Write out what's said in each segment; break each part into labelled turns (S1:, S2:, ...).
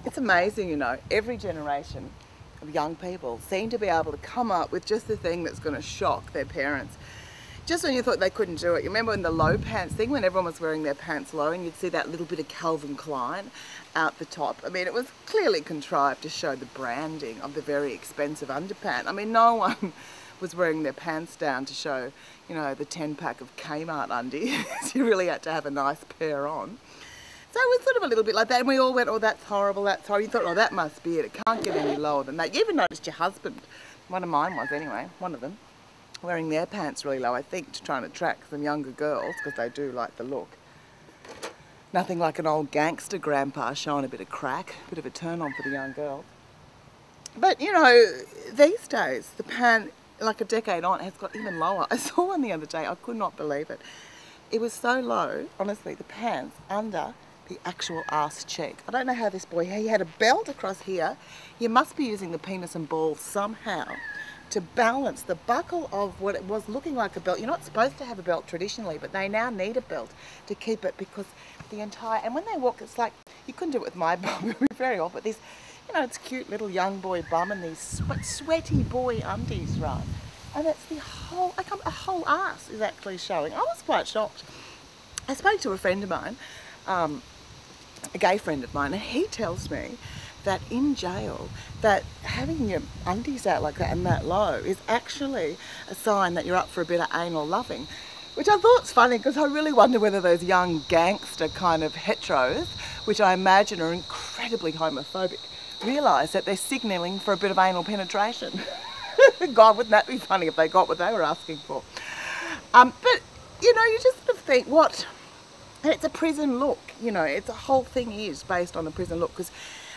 S1: It's amazing, you know, every generation of young people seem to be able to come up with just the thing that's going to shock their parents. Just when you thought they couldn't do it. You remember in the low pants thing, when everyone was wearing their pants low and you'd see that little bit of Calvin Klein out the top. I mean, it was clearly contrived to show the branding of the very expensive underpant. I mean, no one was wearing their pants down to show, you know, the 10-pack of Kmart undies. You really had to have a nice pair on. So it was sort of a little bit like that, and we all went, oh, that's horrible, that's horrible. You thought, oh, that must be it. It can't get any lower than that. You even noticed your husband, one of mine was anyway, one of them, wearing their pants really low, I think, to try and attract some younger girls, because they do like the look. Nothing like an old gangster grandpa showing a bit of crack, a bit of a turn on for the young girls. But, you know, these days, the pant, like a decade on, has got even lower. I saw one the other day, I could not believe it. It was so low, honestly, the pants under the actual arse cheek. I don't know how this boy, he had a belt across here. You must be using the penis and balls somehow to balance the buckle of what it was looking like a belt. You're not supposed to have a belt traditionally, but they now need a belt to keep it, because the entire, and when they walk, it's like, you couldn't do it with my bum, it would be very odd, but this, you know, it's cute little young boy bum and these sweaty boy undies, right? And it's the whole, like a whole arse is actually showing. I was quite shocked. I spoke to a friend of mine, a gay friend of mine, and he tells me that in jail, that having your undies out like that and that low is actually a sign that you're up for a bit of anal loving, which I thought's funny, because I really wonder whether those young gangster kind of heteros, which I imagine are incredibly homophobic, realise that they're signalling for a bit of anal penetration. God, wouldn't that be funny if they got what they were asking for? But, you know, you just sort of think, what? And it's a prison look, you know, it's a whole thing is based on a prison look, because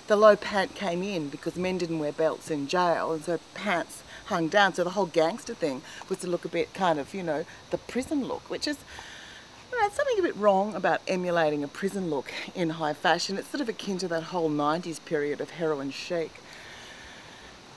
S1: the low pant came in because men didn't wear belts in jail, and so pants hung down, so the whole gangster thing was to look a bit kind of, you know, the prison look, which is, you know, something a bit wrong about emulating a prison look in high fashion. It's sort of akin to that whole 90s period of heroin chic.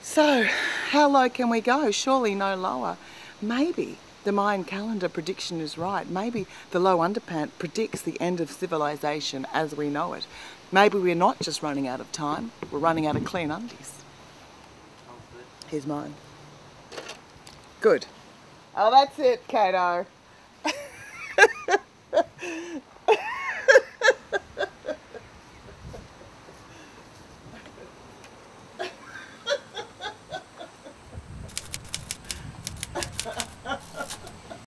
S1: So, how low can we go? Surely no lower. Maybe the Mayan calendar prediction is right. Maybe the low underpant predicts the end of civilization as we know it. Maybe we're not just running out of time, we're running out of clean undies. Here's mine. Good. Oh, that's it, Kato.